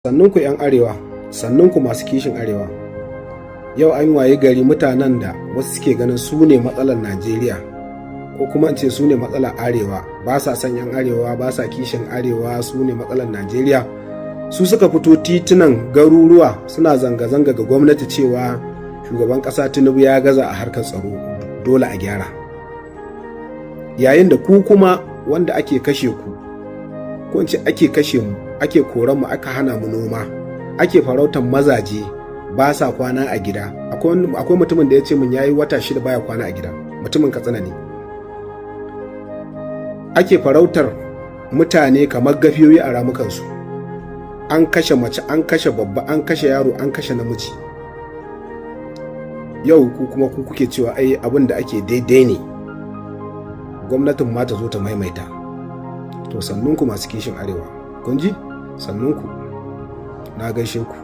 Sannunku 'yan Arewa, sannunku masu kishin Arewa. Yau an waye gari mutanen da wasu suke ganin su ne matsalar Najeriya, ko kuma in ce su ne matsalar Arewa, ba sa son 'yan Arewa, ba sa kishin Arewa, su ne matsalar Najeriya. Su suka fito titunan garuruwa suna zanga-zanga ga gwamnati cewa shugaban ƙasa Tinubu ya gaza a harkar tsaro, dole a gyara. Yayin da ku kuma wanda ake kashe ku, ko in ce ake kashe mu, ake koran mu, aka hana mu noma, ake farautar mazaje ba sa kwana a gida. Akwai mutumin da ya ce min yayi wata 6 baya kwana a gida, mutumin Katsina ne. Ake farautar mutane kamar gafiyoyi a ramukansu, an kashe mace, an kashe babba, an kashe yaro, an kashe namiji. Yau ku kuma ku kuke cewa ai abin da ake daidai ne, gwamnatin ma ta zo ta maimaita. To sannunku masu kishin Arewa, kun ji? Sannunku, na gaishe ku.